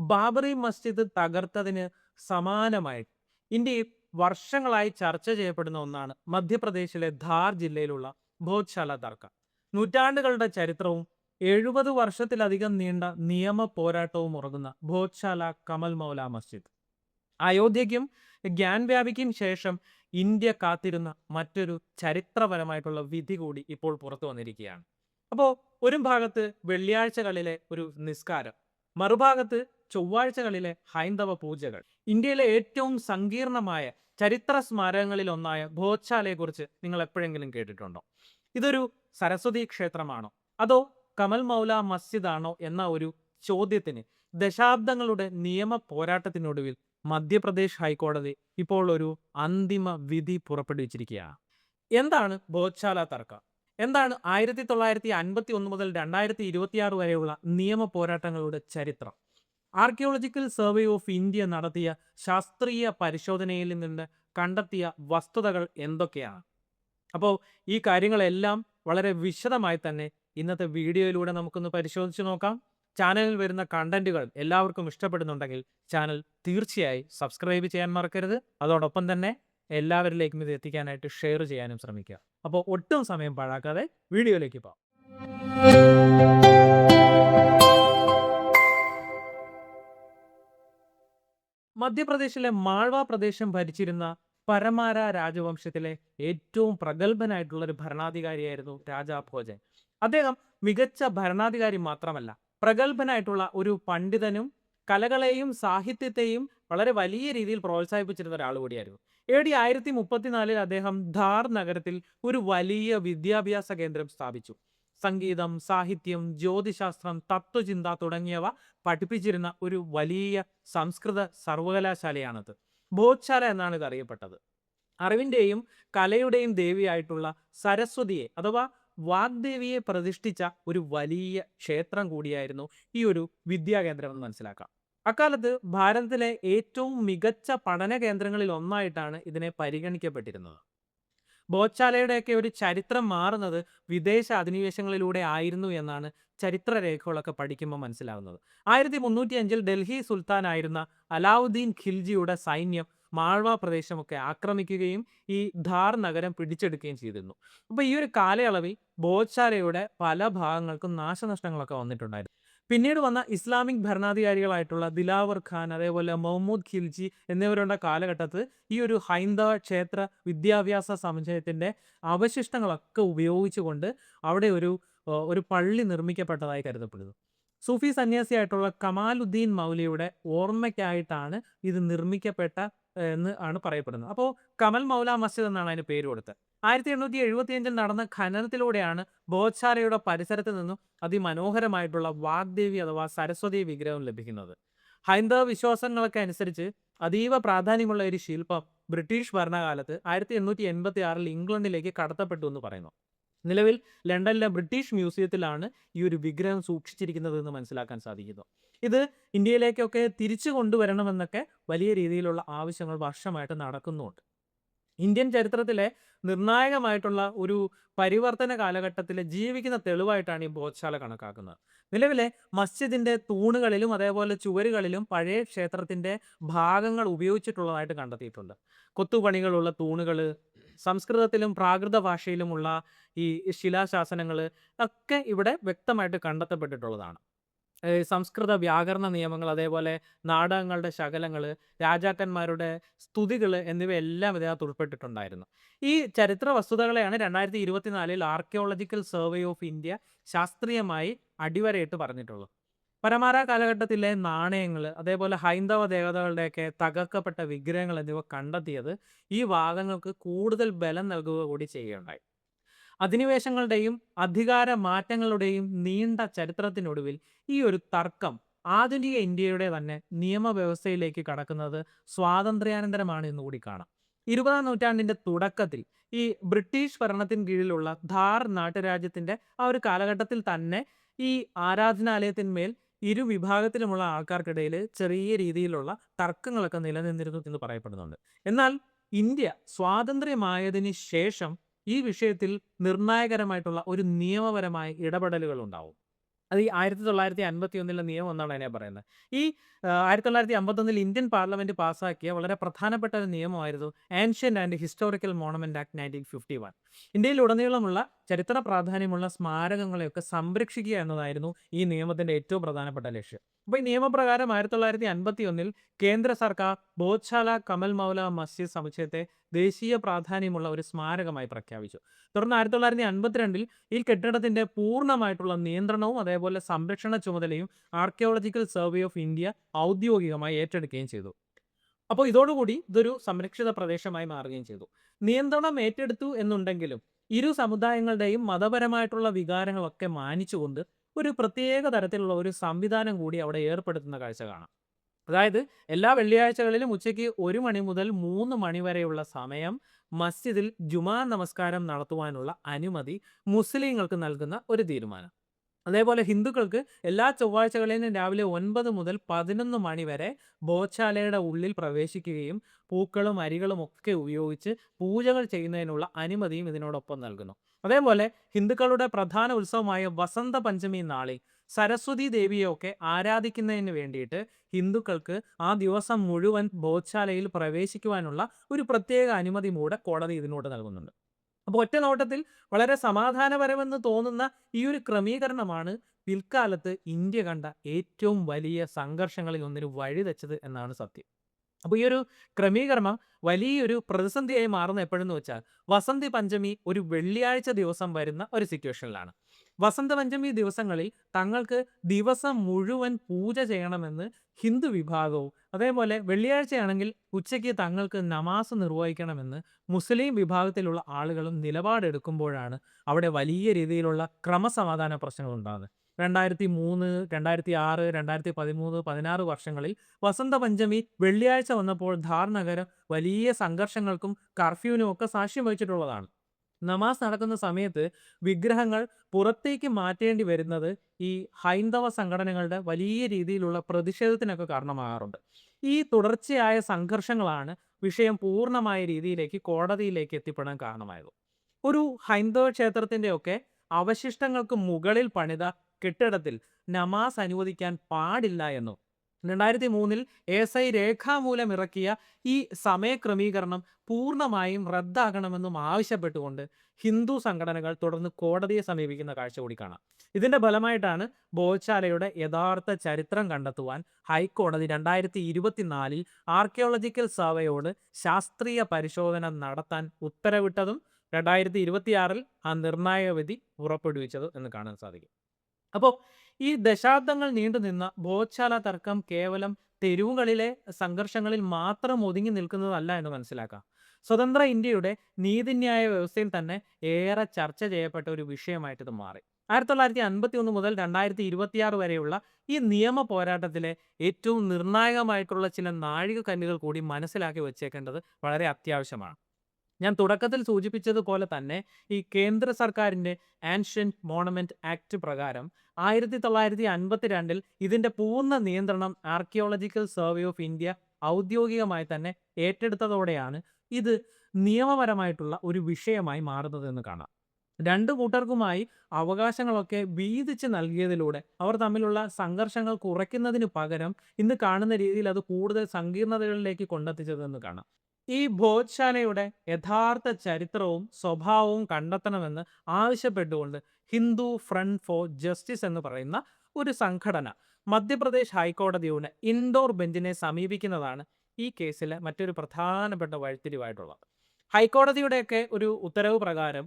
ബാബറി മസ്ജിദ് തകർത്തതിന് സമാനമായി ഇന്ത്യയിൽ വർഷങ്ങളായി ചർച്ച ചെയ്യപ്പെടുന്ന ഒന്നാണ് മധ്യപ്രദേശിലെ ധാർ ജില്ലയിലുള്ള ഭോജ്ശാല ദർഗ. നൂറ്റാണ്ടുകളുടെ ചരിത്രവും 70 വർഷത്തിലധികം നീണ്ട നിയമ പോരാട്ടവും ഉറങ്ങുന്ന ഭോജ്ശാല കമൽ മൗല മസ്ജിദ്. അയോധ്യയ്ക്കും ഗ്യാൻവ്യാപിക്കും ശേഷം ഇന്ത്യ കാത്തിരുന്ന മറ്റൊരു ചരിത്രപരമായിട്ടുള്ള വിധി കൂടി ഇപ്പോൾ പുറത്തു വന്നിരിക്കുകയാണ്. അപ്പോൾ ഒരു ഭാഗത്ത് വെള്ളിയാഴ്ചകളിലെ ഒരു നിസ്കാരം, മറുഭാഗത്ത് ചൊവ്വാഴ്ചകളിലെ ഹൈന്ദവ പൂജകൾ. ഇന്ത്യയിലെ ഏറ്റവും സങ്കീർണമായ ചരിത്ര സ്മാരകങ്ങളിൽ ഒന്നായ ഭോജ്ശാലയെക്കുറിച്ച് നിങ്ങൾ എപ്പോഴെങ്കിലും കേട്ടിട്ടുണ്ടോ? ഇതൊരു സരസ്വതി ക്ഷേത്രമാണോ അതോ കമൽ മൗല മസ്ജിദ് ആണോ എന്ന ഒരു ചോദ്യത്തിന് ദശാബ്ദങ്ങളുടെ നിയമ പോരാട്ടത്തിനൊടുവിൽ മധ്യപ്രദേശ് ഹൈക്കോടതി ഇപ്പോൾ ഒരു അന്തിമ വിധി പുറപ്പെടുവിച്ചിരിക്കുകയാണ്. എന്താണ് ഭോജ്ശാല തർക്ക? എന്താണ് 1951 മുതൽ 2026 വരെയുള്ള നിയമ പോരാട്ടങ്ങളുടെ ചരിത്രം? ആർക്കിയോളജിക്കൽ സർവേ ഓഫ് ഇന്ത്യ നടത്തിയ ശാസ്ത്രീയ പരിശോധനയിൽ നിന്ന് കണ്ടെത്തിയ വസ്തുതകൾ എന്തൊക്കെയാണ്? അപ്പോൾ ഈ കാര്യങ്ങളെല്ലാം വളരെ വിശദമായി തന്നെ ഇന്നത്തെ വീഡിയോയിലൂടെ നമുക്കൊന്ന് പരിശോധിച്ച് നോക്കാം. ചാനലിൽ വരുന്ന കണ്ടന്റുകൾ എല്ലാവർക്കും ഇഷ്ടപ്പെടുന്നുണ്ടെങ്കിൽ ചാനൽ തീർച്ചയായും സബ്സ്ക്രൈബ് ചെയ്യാൻ മറക്കരുത്. അതോടൊപ്പം തന്നെ എല്ലാവരിലേക്കും ഇത് എത്തിക്കാനായിട്ട് ഷെയർ ചെയ്യാനും ശ്രമിക്കുക. അപ്പോൾ ഒട്ടും സമയം പാഴാക്കാതെ വീഡിയോയിലേക്ക് പോകാം. മധ്യപ്രദേശിലെ മാൾവ പ്രദേശം ഭരിച്ചിരുന്ന പരമാര രാജവംശത്തിലെ ഏറ്റവും പ്രഗത്ഭനായിട്ടുള്ള ഒരു ഭരണാധികാരിയായിരുന്നു രാജാ ഭോജൻ. അദ്ദേഹം മികച്ച ഭരണാധികാരി മാത്രമല്ല, പ്രഗത്ഭനായിട്ടുള്ള ഒരു പണ്ഡിതനും കലകളെയും സാഹിത്യത്തെയും വളരെ വലിയ രീതിയിൽ പ്രോത്സാഹിപ്പിച്ചിരുന്ന ഒരാൾ കൂടിയായിരുന്നു. AD 1034 അദ്ദേഹം ധാർ നഗരത്തിൽ ഒരു വലിയ വിദ്യാഭ്യാസ കേന്ദ്രം സ്ഥാപിച്ചു. സംഗീതം, സാഹിത്യം, ജ്യോതിശാസ്ത്രം, തത്വചിന്ത തുടങ്ങിയവ പഠിപ്പിച്ചിരുന്ന ഒരു വലിയ സംസ്കൃത സർവകലാശാലയാണത്. ഭോജ്ശാല എന്നാണ് ഇത് അറിയപ്പെട്ടത്. അറിവിന്റെയും കലയുടെയും ദേവിയായിട്ടുള്ള സരസ്വതിയെ അഥവാ വാഗ്ദേവിയെ പ്രതിഷ്ഠിച്ച ഒരു വലിയ ക്ഷേത്രം കൂടിയായിരുന്നു ഈ ഒരു വിദ്യാകേന്ദ്രം എന്ന് മനസ്സിലാക്കാം. അക്കാലത്ത് ഭാരതത്തിലെ ഏറ്റവും മികച്ച പഠന കേന്ദ്രങ്ങളിൽ ഒന്നായിട്ടാണ് ഇതിനെ പരിഗണിക്കപ്പെട്ടിരുന്നത്. ഭോജ്ശാലയുടെയൊക്കെ ഒരു ചരിത്രം മാറുന്നത് വിദേശ അധിനിവേശങ്ങളിലൂടെ ആയിരുന്നു എന്നാണ് ചരിത്രരേഖകളൊക്കെ പഠിക്കുമ്പോൾ മനസ്സിലാകുന്നത്. 1305 ഡൽഹി സുൽത്താനായിരുന്ന അലാവുദ്ദീൻ ഖിൽജിയുടെ സൈന്യം മാൾവ പ്രദേശമൊക്കെ ആക്രമിക്കുകയും ഈ ധാർ നഗരം പിടിച്ചെടുക്കുകയും ചെയ്തിരുന്നു. അപ്പോൾ ഈ ഒരു കാലയളവിൽ ഭോജ്ശാലയുടെ പല ഭാഗങ്ങൾക്കും നാശനഷ്ടങ്ങളൊക്കെ വന്നിട്ടുണ്ടായിരുന്നു. പിന്നീട് വന്ന ഇസ്ലാമിക് ഭരണാധികാരികളായിട്ടുള്ള ദിലാവർ ഖാൻ, അതേപോലെ മുഹമ്മദ് ഖിൽജി എന്നിവരുടെ കാലഘട്ടത്തിൽ ഈ ഒരു ഹൈന്ദവ ക്ഷേത്ര വിദ്യാഭ്യാസ സമുച്ചയത്തിന്റെ അവശിഷ്ടങ്ങളൊക്കെ ഉപയോഗിച്ചുകൊണ്ട് അവിടെ ഒരു പള്ളി നിർമ്മിക്കപ്പെട്ടതായി കരുതപ്പെടുന്നു. സൂഫി സന്യാസിയായിട്ടുള്ള കമാലുദ്ദീൻ മൗലയുടെ ഓർമ്മയ്ക്കായിട്ടാണ് ഇത് നിർമ്മിക്കപ്പെട്ട എന്ന് ആണ് പറയപ്പെടുന്നത്. അപ്പോൾ കമൽ മൗല മസ്ജിദ് എന്നാണ് അതിന് പേര് കൊടുത്തത്. 1875 നടന്ന ഖനനത്തിലൂടെയാണ് ഭോജ്ശാലയുടെ പരിസരത്ത് നിന്നും അതിമനോഹരമായിട്ടുള്ള വാഗ്ദേവി അഥവാ സരസ്വതി വിഗ്രഹം ലഭിക്കുന്നത്. ഹൈന്ദവ വിശ്വാസങ്ങളൊക്കെ അനുസരിച്ച് അതീവ പ്രാധാന്യമുള്ള ഒരു ശില്പം ബ്രിട്ടീഷ് ഭരണകാലത്ത് 1886 ഇംഗ്ലണ്ടിലേക്ക് കടത്തപ്പെട്ടു എന്ന് പറയുന്നു. നിലവിൽ ലണ്ടനിലെ ബ്രിട്ടീഷ് മ്യൂസിയത്തിലാണ് ഈ ഒരു വിഗ്രഹം സൂക്ഷിച്ചിരിക്കുന്നത് എന്ന് മനസ്സിലാക്കാൻ സാധിക്കുന്നു. ഇത് ഇന്ത്യയിലേക്കൊക്കെ തിരിച്ചു കൊണ്ടുവരണമെന്നൊക്കെ വലിയ രീതിയിലുള്ള ആവശ്യങ്ങൾ വർഷമായിട്ട് നടക്കുന്നുണ്ട്. ഇന്ത്യൻ ചരിത്രത്തിലെ നിർണായകമായിട്ടുള്ള ഒരു പരിവർത്തന കാലഘട്ടത്തിലെ ജീവിക്കുന്ന തെളിവായിട്ടാണ് ഈ ഭോജ്ശാല കണക്കാക്കുന്നത്. നിലവിലെ മസ്ജിദിന്റെ തൂണുകളിലും അതേപോലെ ചുവരുകളിലും പഴയ ക്ഷേത്രത്തിന്റെ ഭാഗങ്ങൾ ഉപയോഗിച്ചിട്ടുള്ളതായിട്ട് കണ്ടെത്തിയിട്ടുണ്ട്. കൊത്തുപണികളുള്ള തൂണുകൾ, സംസ്കൃതത്തിലും പ്രാകൃത ഭാഷയിലുമുള്ള ഈ ശിലാശാസനങ്ങൾ ഒക്കെ ഇവിടെ വ്യക്തമായിട്ട് കണ്ടെത്തപ്പെട്ടിട്ടുള്ളതാണ്. സംസ്കൃത വ്യാകരണ നിയമങ്ങൾ, അതേപോലെ നാടകങ്ങളുടെ ശകലങ്ങൾ, രാജാക്കന്മാരുടെ സ്തുതികൾ എന്നിവയെല്ലാം ഇതിനകത്ത് ഉൾപ്പെട്ടിട്ടുണ്ടായിരുന്നു. ഈ ചരിത്ര വസ്തുതകളെയാണ് 2024 ആർക്കിയോളജിക്കൽ സർവേ ഓഫ് ഇന്ത്യ ശാസ്ത്രീയമായി അടിവരയിട്ട് പറഞ്ഞിട്ടുള്ളത്. പരമാര കാലഘട്ടത്തിലെ നാണയങ്ങൾ, അതേപോലെ ഹൈന്ദവ ദേവതകളുടെയൊക്കെ തകർക്കപ്പെട്ട വിഗ്രഹങ്ങൾ എന്നിവ കണ്ടെത്തിയത് ഈ ഭാഗങ്ങൾക്ക് കൂടുതൽ ബലം നൽകുക കൂടി ചെയ്യുകയുണ്ടായി. അധിനിവേശങ്ങളുടെയും അധികാര മാറ്റങ്ങളുടെയും നീണ്ട ചരിത്രത്തിനൊടുവിൽ ഈ ഒരു തർക്കം ആധുനിക ഇന്ത്യയുടെ തന്നെ നിയമവ്യവസ്ഥയിലേക്ക് കടക്കുന്നത് സ്വാതന്ത്ര്യാനന്തരമാണ് എന്നുകൂടി കാണാം. 20-ാം നൂറ്റാണ്ടിന്റെ തുടക്കത്തിൽ ഈ ബ്രിട്ടീഷ് ഭരണത്തിന് കീഴിലുള്ള ധാർ നാട്ടുരാജ്യത്തിന്റെ ആ ഒരു കാലഘട്ടത്തിൽ തന്നെ ഈ ആരാധനാലയത്തിന്മേൽ ഇരു വിഭാഗത്തിലുമുള്ള ആൾക്കാർക്കിടയിൽ ചെറിയ രീതിയിലുള്ള തർക്കങ്ങളൊക്കെ നിലനിന്നിരുന്നു എന്ന് പറയപ്പെടുന്നുണ്ട്. എന്നാൽ ഇന്ത്യ സ്വാതന്ത്ര്യമായതിനു ശേഷം ഈ വിഷയത്തിൽ നിർണായകരമായിട്ടുള്ള ഒരു നിയമപരമായ ഇടപെടലുകൾ ഉണ്ടാവും. അത് ഈ 1951 നിയമം എന്നാണ് അതിനെ പറയുന്നത്. ഈ 1951 ഇന്ത്യൻ പാർലമെന്റ് പാസ്സാക്കിയ വളരെ പ്രധാനപ്പെട്ട ഒരു നിയമമായിരുന്നു ancient and historical monument act 1951. ഇന്ത്യയിലുടനീളമുള്ള ചരിത്ര പ്രാധാന്യമുള്ള സ്മാരകങ്ങളെയൊക്കെ സംരക്ഷിക്കുക എന്നതായിരുന്നു ഈ നിയമത്തിന്റെ ഏറ്റവും പ്രധാനപ്പെട്ട ലക്ഷ്യം. അപ്പോൾ ഈ നിയമപ്രകാരം 1951 കേന്ദ്ര സർക്കാർ ബോധ്ശാല കമൽ മൗല മസ്ജിദ് സമുച്ചയത്തെ ദേശീയ പ്രാധാന്യമുള്ള ഒരു സ്മാരകമായി പ്രഖ്യാപിച്ചു. തുടർന്ന് 1952 ഈ കെട്ടിടത്തിന്റെ പൂർണ്ണമായിട്ടുള്ള നിയന്ത്രണവും അതേപോലെ സംരക്ഷണ ചുമതലയും ആർക്കിയോളജിക്കൽ സർവേ ഓഫ് ഇന്ത്യ ഔദ്യോഗികമായി ഏറ്റെടുക്കുകയും ചെയ്തു. അപ്പോൾ ഇതോടുകൂടി ഇതൊരു സംരക്ഷിത പ്രദേശമായി മാറുകയും ചെയ്തു. നിയന്ത്രണം ഏറ്റെടുത്തു എന്നുണ്ടെങ്കിലും ഇരു സമുദായങ്ങളുടെയും മതപരമായിട്ടുള്ള വികാരങ്ങളൊക്കെ മാനിച്ചുകൊണ്ട് ഒരു പ്രത്യേക തരത്തിലുള്ള ഒരു സംവിധാനം കൂടി അവിടെ ഏർപ്പെടുത്തുന്ന കാഴ്ച കാണാം. അതായത് എല്ലാ വെള്ളിയാഴ്ചകളിലും ഉച്ചയ്ക്ക് 1 മണി മുതൽ 3 മണി വരെയുള്ള സമയം മസ്ജിദിൽ ജുമാ നമസ്കാരം നടത്തുവാനുള്ള അനുമതി മുസ്ലിങ്ങൾക്ക് നൽകുന്ന ഒരു തീരുമാനം. അതേപോലെ ഹിന്ദുക്കൾക്ക് എല്ലാ ചൊവ്വാഴ്ചകളിലും രാവിലെ 9 മുതൽ 11 മണി വരെ ബോധ്ശാലയുടെ ഉള്ളിൽ പ്രവേശിക്കുകയും പൂക്കളും അരികളും ഒക്കെ ഉപയോഗിച്ച് പൂജകൾ ചെയ്യുന്നതിനുള്ള അനുമതിയും ഇതിനോടൊപ്പം നൽകുന്നു. അതേപോലെ ഹിന്ദുക്കളുടെ പ്രധാന ഉത്സവമായ വസന്ത പഞ്ചമി നാളിൽ സരസ്വതി ദേവിയൊക്കെ ആരാധിക്കുന്നതിന് വേണ്ടിയിട്ട് ഹിന്ദുക്കൾക്ക് ആ ദിവസം മുഴുവൻ ബോധ്ശാലയിൽ പ്രവേശിക്കുവാനുള്ള ഒരു പ്രത്യേക അനുമതി കൂടെ കോടതി ഇതിനോട് നൽകുന്നുണ്ട്. അപ്പോൾ ഒറ്റ നോട്ടത്തിൽ വളരെ സമാധാനപരമെന്ന് തോന്നുന്ന ഈ ഒരു ക്രമീകരണമാണ് പിൽക്കാലത്ത് ഇന്ത്യ കണ്ട ഏറ്റവും വലിയ സംഘർഷങ്ങളിൽ ഒന്നിന് വഴിതെച്ചത് എന്നാണ് സത്യം. അപ്പോൾ ഈ ഒരു ക്രമീകരണം വലിയൊരു പ്രതിസന്ധിയായി മാറുന്ന എപ്പോഴെന്ന് വെച്ചാൽ വസന്തി പഞ്ചമി ഒരു വെള്ളിയാഴ്ച ദിവസം വരുന്ന ഒരു സിറ്റുവേഷനിലാണ്. വസന്ത പഞ്ചമി ദിവസങ്ങളിൽ തങ്ങൾക്ക് ദിവസം മുഴുവൻ പൂജ ചെയ്യണമെന്ന് ഹിന്ദു വിഭാഗവും അതേപോലെ വെള്ളിയാഴ്ചയാണെങ്കിൽ ഉച്ചയ്ക്ക് തങ്ങൾക്ക് നമാസ് നിർവഹിക്കണമെന്ന് മുസ്ലിം വിഭാഗത്തിലുള്ള ആളുകളും നിലപാടെടുക്കുമ്പോഴാണ് അവിടെ വലിയ രീതിയിലുള്ള ക്രമസമാധാന പ്രശ്നങ്ങൾ ഉണ്ടാകുന്നത്. 2003, 2006, 2013, 16 വർഷങ്ങളിൽ വസന്ത പഞ്ചമി വെള്ളിയാഴ്ച വന്നപ്പോൾ ധാർ നഗരം വലിയ സംഘർഷങ്ങൾക്കും കർഫ്യൂവിനും ഒക്കെ സാക്ഷ്യം വഹിച്ചിട്ടുള്ളതാണ്. നമാസ് നടക്കുന്ന സമയത്ത് വിഗ്രഹങ്ങൾ പുറത്തേക്ക് മാറ്റേണ്ടി വരുന്നത് ഈ ഹൈന്ദവ സംഘടനകളുടെ വലിയ രീതിയിലുള്ള പ്രതിഷേധത്തിനൊക്കെ കാരണമാകാറുണ്ട്. ഈ തുടർച്ചയായ സംഘർഷങ്ങളാണ് വിഷയം പൂർണ്ണമായ രീതിയിലേക്ക് കോടതിയിലേക്ക് എത്തിപ്പെടാൻ കാരണമായത്. ഒരു ഹൈന്ദവ ക്ഷേത്രത്തിൻ്റെയൊക്കെ അവശിഷ്ടങ്ങൾക്ക് മുകളിൽ പണിത കെട്ടിടത്തിൽ നമാസ് അനുവദിക്കാൻ പാടില്ല എന്നും 2003 ASI രേഖാമൂലം ഇറക്കിയ ഈ സമയക്രമീകരണം പൂർണ്ണമായും റദ്ദാക്കണമെന്നും ആവശ്യപ്പെട്ടുകൊണ്ട് ഹിന്ദു സംഘടനകൾ തുടർന്ന് കോടതിയെ സമീപിക്കുന്ന കാഴ്ച കൂടി കാണാം. ഇതിന്റെ ഫലമായിട്ടാണ് ബോധ്ശാലയുടെ യഥാർത്ഥ ചരിത്രം കണ്ടെത്തുവാൻ ഹൈക്കോടതി 2024 ആർക്കിയോളജിക്കൽ സർവേയോട് ശാസ്ത്രീയ പരിശോധന നടത്താൻ ഉത്തരവിട്ടതും 2026 ആ നിർണായക വിധി പുറപ്പെടുവിച്ചതും എന്ന് കാണാൻ സാധിക്കും. അപ്പോൾ ഈ ദശാബ്ദങ്ങൾ നീണ്ടുനിന്ന ബോധ്ശാല തർക്കം കേവലം തെരുവുകളിലെ സംഘർഷങ്ങളിൽ മാത്രം ഒതുങ്ങി നിൽക്കുന്നതല്ല എന്ന് മനസ്സിലാക്കാം. സ്വതന്ത്ര ഇന്ത്യയുടെ നീതിന്യായ വ്യവസ്ഥയിൽ തന്നെ ഏറെ ചർച്ച ചെയ്യപ്പെട്ട ഒരു വിഷയമായിട്ട് ഇത് മാറി. 1951 മുതൽ 2026 വരെയുള്ള ഈ നിയമ പോരാട്ടത്തിലെ ഏറ്റവും നിർണായകമായിട്ടുള്ള ചില നാഴികക്കല്ലുകൾ കൂടി മനസ്സിലാക്കി വെച്ചേക്കേണ്ടത് വളരെ അത്യാവശ്യമാണ്. ഞാൻ തുടക്കത്തിൽ സൂചിപ്പിച്ചതുപോലെ തന്നെ ഈ കേന്ദ്ര സർക്കാരിൻ്റെ ആൻഷ്യന്റ് മോണമെന്റ് ആക്ട് പ്രകാരം 1952 ഇതിൻ്റെ പൂർണ്ണ നിയന്ത്രണം ആർക്കിയോളജിക്കൽ സർവേ ഓഫ് ഇന്ത്യ ഔദ്യോഗികമായി തന്നെ ഏറ്റെടുത്തതോടെയാണ് ഇത് നിയമപരമായിട്ടുള്ള ഒരു വിഷയമായി മാറുന്നതെന്ന് കാണാം. രണ്ടു കൂട്ടർക്കുമായി അവകാശങ്ങളൊക്കെ വീതിച്ച് നൽകിയതിലൂടെ അവർ തമ്മിലുള്ള സംഘർഷങ്ങൾ കുറയ്ക്കുന്നതിന് പകരം ഇന്ന് കാണുന്ന രീതിയിൽ അത് കൂടുതൽ സങ്കീർണതകളിലേക്ക് കൊണ്ടെത്തിച്ചതെന്ന് കാണാം. ഈ ബോധ്ശാലയുടെ യഥാർത്ഥ ചരിത്രവും സ്വഭാവവും കണ്ടെത്തണമെന്ന് ആവശ്യപ്പെട്ടുകൊണ്ട് ഹിന്ദു ഫ്രണ്ട് ഫോർ ജസ്റ്റിസ് എന്ന് പറയുന്ന ഒരു സംഘടന മധ്യപ്രദേശ് ഹൈക്കോടതിയുടെ ഇൻഡോർ ബെഞ്ചിനെ സമീപിക്കുന്നതാണ് ഈ കേസിലെ മറ്റൊരു പ്രധാനപ്പെട്ട വഴിത്തിരിവായിട്ടുള്ളത്. ഹൈക്കോടതിയുടെയൊക്കെ ഒരു ഉത്തരവ് പ്രകാരം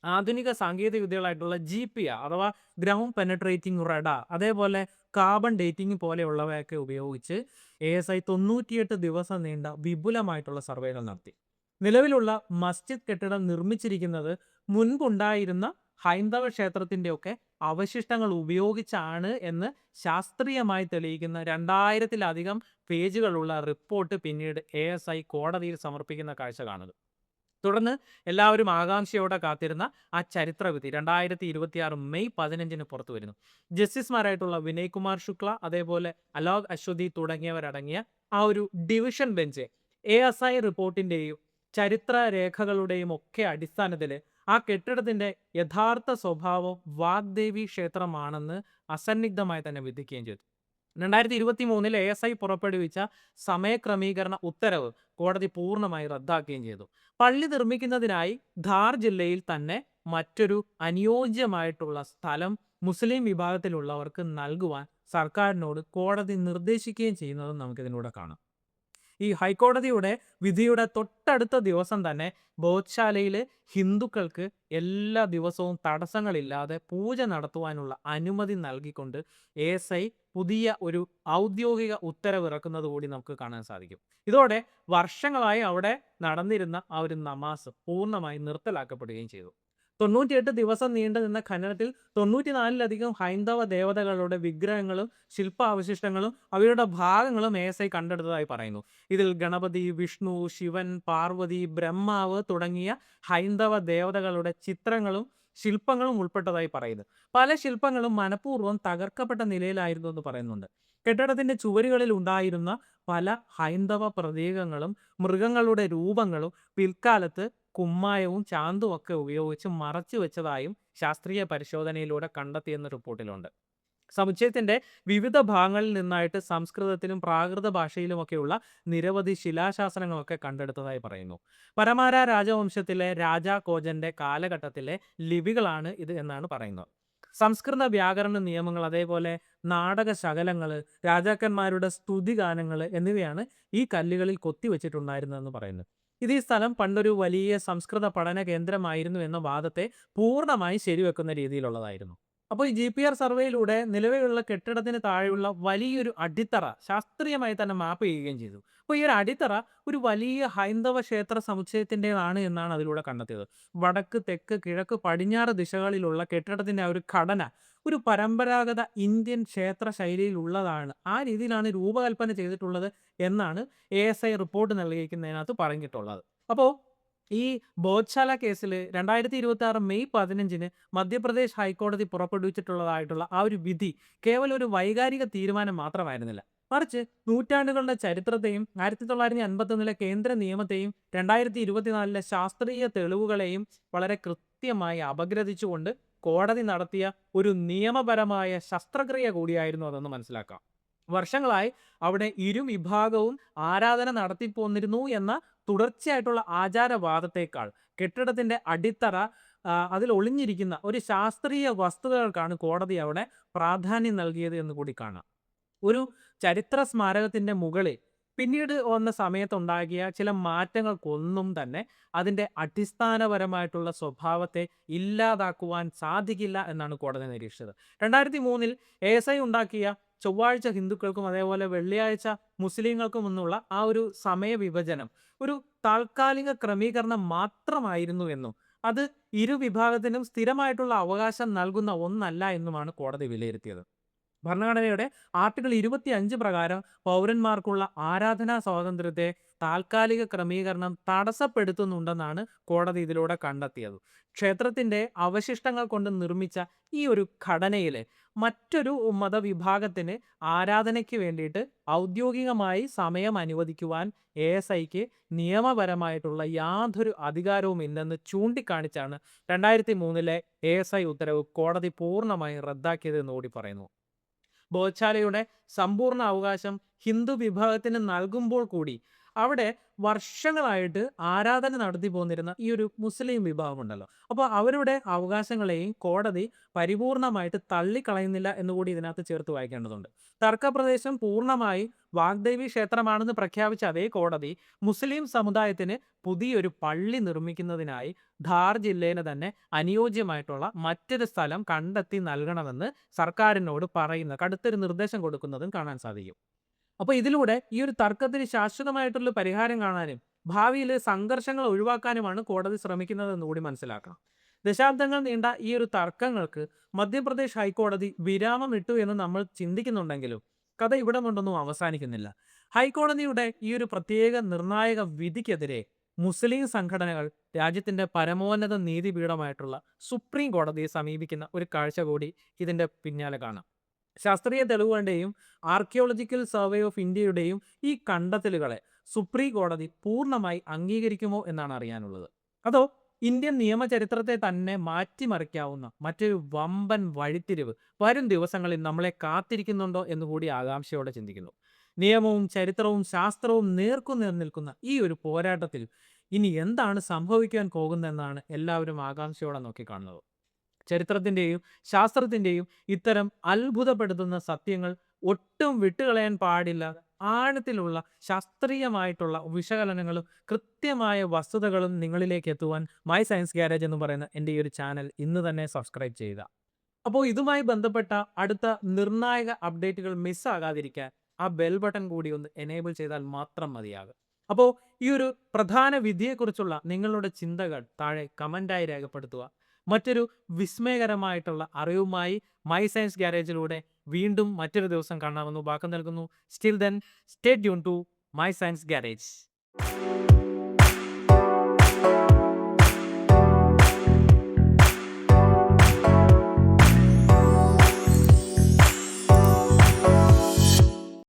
ആധുനിക സാങ്കേതിക വിദ്യകളായിട്ടുള്ള GPR അഥവാ ഗ്രൗണ്ട് പെനട്രേറ്റിംഗ് റഡാർ അതേപോലെ കാർബൺ ഡേറ്റിംഗ് പോലെയുള്ളവയൊക്കെ ഉപയോഗിച്ച് ASI 98 ദിവസം നീണ്ട വിപുലമായിട്ടുള്ള സർവേകൾ നടത്തി. നിലവിലുള്ള മസ്ജിദ് കെട്ടിടം നിർമ്മിച്ചിരിക്കുന്നത് മുൻപുണ്ടായിരുന്ന ഹൈന്ദവ ക്ഷേത്രത്തിൻ്റെയൊക്കെ അവശിഷ്ടങ്ങൾ ഉപയോഗിച്ചാണ് എന്ന് ശാസ്ത്രീയമായി തെളിയിക്കുന്ന 2000-ലധികം പേജുകളുള്ള റിപ്പോർട്ട് പിന്നീട് ASI കോടതിയിൽ സമർപ്പിക്കുന്ന കാഴ്ച കാണുന്നത്. തുടർന്ന് എല്ലാവരും ആകാംക്ഷയോടെ കാത്തിരുന്ന ആ ചരിത്രവിധി 2026 മെയ് 15 പുറത്തു വരുന്നു. ജസ്റ്റിസുമാരായിട്ടുള്ള വിനയ് കുമാർ ശുക്ല അതേപോലെ അലോക് അശ്വതി തുടങ്ങിയവരടങ്ങിയ ആ ഒരു ഡിവിഷൻ ബെഞ്ച് ASI റിപ്പോർട്ടിൻ്റെയും ചരിത്ര രേഖകളുടെയും ഒക്കെ അടിസ്ഥാനത്തിൽ ആ കെട്ടിടത്തിൻ്റെ യഥാർത്ഥ സ്വഭാവം വാഗ്ദേവി ക്ഷേത്രമാണെന്ന് അസന്നിഗ്ധമായി തന്നെ വിധിക്കുകയും ചെയ്തു. 2023 ASI പുറപ്പെടുവിച്ച സമയക്രമീകരണ ഉത്തരവ് കോടതി പൂർണ്ണമായി റദ്ദാക്കുകയും ചെയ്തു. പള്ളി നിർമ്മിക്കുന്നതിനായി ധാർ ജില്ലയിൽ തന്നെ മറ്റൊരു അനുയോജ്യമായിട്ടുള്ള സ്ഥലം മുസ്ലിം വിഭാഗത്തിലുള്ളവർക്ക് നൽകുവാൻ സർക്കാരിനോട് കോടതി നിർദ്ദേശിക്കുകയും ചെയ്യുന്നതും നമുക്കിതിലൂടെ കാണാം. ഈ ഹൈക്കോടതിയുടെ വിധിയുടെ തൊട്ടടുത്ത ദിവസം തന്നെ ബോധ്ശാലയിൽ ഹിന്ദുക്കൾക്ക് എല്ലാ ദിവസവും തടസ്സങ്ങളില്ലാതെ പൂജ നടത്തുവാനുള്ള അനുമതി നൽകിക്കൊണ്ട് ASI പുതിയ ഒരു ഔദ്യോഗിക ഉത്തരവ് ഇറക്കുന്നത് കൂടി നമുക്ക് കാണാൻ സാധിക്കും. ഇതോടെ വർഷങ്ങളായി അവിടെ നടന്നിരുന്ന ആ ഒരു നമാസ് പൂർണ്ണമായി നിർത്തലാക്കപ്പെടുകയും ചെയ്തു. 98 ദിവസം നീണ്ടു നിന്ന ഖനനത്തിൽ 94ലധികം ഹൈന്ദവ ദേവതകളുടെ വിഗ്രഹങ്ങളും ശില്പാവശിഷ്ടങ്ങളും അവയുടെ ഭാഗങ്ങളും ASI കണ്ടെടുത്തതായി പറയുന്നു. ഇതിൽ ഗണപതി, വിഷ്ണു, ശിവൻ, പാർവതി, ബ്രഹ്മാവ് തുടങ്ങിയ ഹൈന്ദവ ദേവതകളുടെ ചിത്രങ്ങളും ശില്പങ്ങളും ഉൾപ്പെട്ടതായി പറയുന്നു. പല ശില്പങ്ങളും മനഃപൂർവ്വം തകർക്കപ്പെട്ട നിലയിലായിരുന്നു എന്ന് പറയുന്നുണ്ട്. കെട്ടിടത്തിന്റെ ചുവരുകളിൽ ഉണ്ടായിരുന്ന പല ഹൈന്ദവ പ്രതീകങ്ങളും മൃഗങ്ങളുടെ രൂപങ്ങളും പിൽക്കാലത്ത് കുമ്മായവും ചാന്തും ഒക്കെ ഉപയോഗിച്ച് മറച്ചു വെച്ചതായും ശാസ്ത്രീയ പരിശോധനയിലൂടെ കണ്ടെത്തിയെന്ന റിപ്പോർട്ടിലുണ്ട്. സമുച്ചയത്തിന്റെ വിവിധ ഭാഗങ്ങളിൽ നിന്നായിട്ട് സംസ്കൃതത്തിലും പ്രാകൃത ഭാഷയിലുമൊക്കെയുള്ള നിരവധി ശിലാശാസനങ്ങളൊക്കെ കണ്ടെടുത്തതായി പറയുന്നു. പരമാര രാജവംശത്തിലെ രാജാ കോജന്റെ കാലഘട്ടത്തിലെ ലിപികളാണ് ഇത് എന്നാണ് പറയുന്നത്. സംസ്കൃത വ്യാകരണ നിയമങ്ങൾ, അതേപോലെ നാടകശകലങ്ങൾ, രാജാക്കന്മാരുടെ സ്തുതിഗാനങ്ങൾ എന്നിവയാണ് ഈ കല്ലുകളിൽ കൊത്തിവെച്ചിട്ടുണ്ടായിരുന്നതെന്ന് പറയുന്നു. ഇത് ഈ സ്ഥലം പണ്ടൊരു വലിയ സംസ്കൃത പഠന കേന്ദ്രമായിരുന്നു എന്ന വാദത്തെ പൂർണ്ണമായി ശരിവെക്കുന്ന രീതിയിലുള്ളതായിരുന്നു. അപ്പോൾ ഈ GPR സർവേയിലൂടെ നിലവിലുള്ള കെട്ടിടത്തിന് താഴെയുള്ള വലിയൊരു അടിത്തറ ശാസ്ത്രീയമായി തന്നെ മാപ്പ് ചെയ്യുകയും ചെയ്തു. അപ്പോൾ ഈ ഒരു അടിത്തറ ഒരു വലിയ ഹൈന്ദവ ക്ഷേത്ര സമുച്ചയത്തിൻ്റെതാണ് എന്നാണ് അതിലൂടെ കണ്ടെത്തിയത്. വടക്ക്, തെക്ക്, കിഴക്ക്, പടിഞ്ഞാറ് ദിശകളിലുള്ള കെട്ടിടത്തിന്റെ ആ ഒരു ഘടന ഒരു പരമ്പരാഗത ഇന്ത്യൻ ക്ഷേത്ര ശൈലിയിലുള്ളതാണ്. ആ രീതിയിലാണ് രൂപകൽപ്പന ചെയ്തിട്ടുള്ളത് എന്നാണ് ASI റിപ്പോർട്ട് നൽകിയിരിക്കുന്നതിനകത്ത് പറഞ്ഞിട്ടുള്ളത്. അപ്പോൾ ഈ ബോധ്ശാല കേസിൽ 2026 മെയ് 15 മധ്യപ്രദേശ് ഹൈക്കോടതി പുറപ്പെടുവിച്ചിട്ടുള്ളതായിട്ടുള്ള ആ ഒരു വിധി കേവലം ഒരു വൈകാരിക തീരുമാനം മാത്രമായിരുന്നില്ല. മറിച്ച് നൂറ്റാണ്ടുകളുടെ ചരിത്രത്തെയും 1951 കേന്ദ്ര നിയമത്തെയും 2024 ശാസ്ത്രീയ തെളിവുകളെയും വളരെ കൃത്യമായി അപഗ്രഥിച്ചുകൊണ്ട് കോടതി നടത്തിയ ഒരു നിയമപരമായ ശസ്ത്രക്രിയ കൂടിയായിരുന്നു അതെന്ന് മനസ്സിലാക്കാം. വർഷങ്ങളായി അവിടെ ഇരുവിഭാഗവും ആരാധന നടത്തിപ്പോന്നിരുന്നു എന്ന തുടർച്ചയായിട്ടുള്ള ആചാരവാദത്തേക്കാൾ കെട്ടിടത്തിന്റെ അടിത്തറ അതിൽ ഒളിഞ്ഞിരിക്കുന്ന ഒരു ശാസ്ത്രീയ വസ്തുതകൾക്കാണ് കോടതി അവിടെ പ്രാധാന്യം നൽകിയത് എന്ന് കൂടി കാണാം. ഒരു ചരിത്ര സ്മാരകത്തിന്റെ മുകളിൽ പിന്നീട് വന്ന സമയത്തുണ്ടാകിയ ചില മാറ്റങ്ങൾക്കൊന്നും തന്നെ അതിൻ്റെ അടിസ്ഥാനപരമായിട്ടുള്ള സ്വഭാവത്തെ ഇല്ലാതാക്കുവാൻ സാധിക്കില്ല എന്നാണ് കോടതി നിരീക്ഷിച്ചത്. 2003 ASI ഉണ്ടാക്കിയ ചൊവ്വാഴ്ച ഹിന്ദുക്കൾക്കും അതേപോലെ വെള്ളിയാഴ്ച മുസ്ലിങ്ങൾക്കും എന്നുള്ള ആ ഒരു സമയവിഭജനം ഒരു താൽക്കാലിക ക്രമീകരണം മാത്രമായിരുന്നു എന്നും അത് ഇരുവിഭാഗത്തിനും സ്ഥിരമായിട്ടുള്ള അവകാശം നൽകുന്ന ഒന്നല്ല എന്നുമാണ് കോടതി വിലയിരുത്തിയത്. ഭരണഘടനയുടെ ആർട്ടിക്കിൾ 25 പ്രകാരം പൗരന്മാർക്കുള്ള ആരാധനാ സ്വാതന്ത്ര്യത്തെ താൽക്കാലിക ക്രമീകരണം തടസ്സപ്പെടുത്തുന്നുണ്ടെന്നാണ് കോടതി ഇതിലൂടെ കണ്ടെത്തിയത്. ക്ഷേത്രത്തിന്റെ അവശിഷ്ടങ്ങൾ കൊണ്ട് നിർമ്മിച്ച ഈ ഒരു ഘടനയിൽ മറ്റൊരു മതവിഭാഗത്തിന് ആരാധനയ്ക്ക് വേണ്ടിയിട്ട് ഔദ്യോഗികമായി സമയം അനുവദിക്കുവാൻ ASIക്ക് നിയമപരമായിട്ടുള്ള യാതൊരു അധികാരവും ഇല്ലെന്ന് ചൂണ്ടിക്കാണിച്ചാണ് 2003 ASI ഉത്തരവ് കോടതി പൂർണ്ണമായി റദ്ദാക്കിയത് എന്നുകൂടി പറയുന്നു. ബോധ്ശാലയുടെ സമ്പൂർണ്ണ അവകാശം ഹിന്ദു വിഭാഗത്തിന് നൽകുമ്പോൾ കൂടി അവിടെ വർഷങ്ങളായിട്ട് ആരാധന നടത്തി പോന്നിരുന്ന ഈ ഒരു മുസ്ലിം വിഭാഗമുണ്ടല്ലോ, അപ്പോൾ അവരുടെ അവകാശങ്ങളെയും കോടതി പരിപൂർണമായിട്ട് തള്ളിക്കളയുന്നില്ല എന്നുകൂടി ഇതിനകത്ത് ചേർത്ത് വായിക്കേണ്ടതുണ്ട്. തർക്കപ്രദേശം പൂർണ്ണമായി വാഗ്ദേവി ക്ഷേത്രമാണെന്ന് പ്രഖ്യാപിച്ച അതേ കോടതി മുസ്ലിം സമുദായത്തിന് പുതിയൊരു പള്ളി നിർമ്മിക്കുന്നതിനായി ധാർ ജില്ലയിലെ തന്നെ അനുയോജ്യമായിട്ടുള്ള മറ്റൊരു സ്ഥലം കണ്ടെത്തി നൽകണമെന്ന് സർക്കാരിനോട് പറയുന്ന കടുത്തൊരു നിർദ്ദേശം കൊടുക്കുന്നതും കാണാൻ സാധിക്കും. അപ്പോൾ ഇതിലൂടെ ഈ ഒരു തർക്കത്തിന് ശാശ്വതമായിട്ടുള്ള പരിഹാരം കാണാനും ഭാവിയിൽ സംഘർഷങ്ങൾ ഒഴിവാക്കാനുമാണ് കോടതി ശ്രമിക്കുന്നതെന്ന് കൂടി മനസ്സിലാക്കണം. ദശാബ്ദങ്ങൾ നീണ്ട ഈ ഒരു തർക്കങ്ങൾക്ക് മധ്യപ്രദേശ് ഹൈക്കോടതി വിരാമം ഇട്ടു എന്ന് നമ്മൾ ചിന്തിക്കുന്നുണ്ടെങ്കിലും കഥ ഇവിടെ കൊണ്ടൊന്നും അവസാനിക്കുന്നില്ല. ഹൈക്കോടതിയുടെ ഈ ഒരു പ്രത്യേക നിർണായക വിധിക്കെതിരെ മുസ്ലിം സംഘടനകൾ രാജ്യത്തിന്റെ പരമോന്നത നീതിപീഠമായിട്ടുള്ള സുപ്രീം കോടതിയെ സമീപിക്കുന്ന ഒരു കാഴ്ച കൂടി ഇതിന്റെ പിന്നാലെ കാണാം. ശാസ്ത്രീയ തെളിവുകളുടെയും ആർക്കിയോളജിക്കൽ സർവേ ഓഫ് ഇന്ത്യയുടെയും ഈ കണ്ടെത്തലുകളെ സുപ്രീം കോടതി പൂർണ്ണമായി അംഗീകരിക്കുമോ എന്നാണ് അറിയാനുള്ളത്. അതോ ഇന്ത്യൻ നിയമചരിത്രത്തെ തന്നെ മാറ്റിമറിക്കാവുന്ന മറ്റൊരു വമ്പൻ വഴിത്തിരിവ് വരും ദിവസങ്ങളിൽ നമ്മളെ കാത്തിരിക്കുന്നുണ്ടോ എന്ന് കൂടി ആകാംക്ഷയോടെ ചിന്തിക്കുന്നു. നിയമവും ചരിത്രവും ശാസ്ത്രവും നേർക്കുനേർ നിൽക്കുന്ന ഈ ഒരു പോരാട്ടത്തിൽ ഇനി എന്താണ് സംഭവിക്കാൻ പോകുന്നതെന്നാണ് എല്ലാവരും ആകാംക്ഷയോടെ നോക്കിക്കാണുന്നത്. ചരിത്രത്തിൻ്റെയും ശാസ്ത്രത്തിൻ്റെയും ഇത്തരം അത്ഭുതപ്പെടുത്തുന്ന സത്യങ്ങൾ ഒട്ടും വിട്ടുകളയാൻ പാടില്ലാത്ത ആഴത്തിലുള്ള ശാസ്ത്രീയമായിട്ടുള്ള വിശകലനങ്ങളും കൃത്യമായ വസ്തുതകളും നിങ്ങളിലേക്ക് എത്തുവാൻ മൈ സയൻസ് ഗ്യാരേജ് എന്ന് പറയുന്ന എൻ്റെ ഈ ഒരു ചാനൽ ഇന്ന് തന്നെ സബ്സ്ക്രൈബ് ചെയ്യുക. അപ്പോൾ ഇതുമായി ബന്ധപ്പെട്ട അടുത്ത നിർണായക അപ്ഡേറ്റുകൾ മിസ്സാകാതിരിക്കാൻ ആ ബെൽ ബട്ടൺ കൂടി ഒന്ന് എനേബിൾ ചെയ്താൽ മാത്രം മതിയാകും. അപ്പോൾ ഈ ഒരു പ്രധാന വിധിയെക്കുറിച്ചുള്ള നിങ്ങളുടെ ചിന്തകൾ താഴെ കമൻ്റായി രേഖപ്പെടുത്തുക. മറ്റൊരു വിസ്മയകരമായിട്ടുള്ള അറിവുമായി മൈ സയൻസ് ഗ്യാരേജിലൂടെ വീണ്ടും മറ്റൊരു ദിവസം കാണാമെന്ന് വാക്ക് നൽകുന്നു. Still then stay tune to my science garage.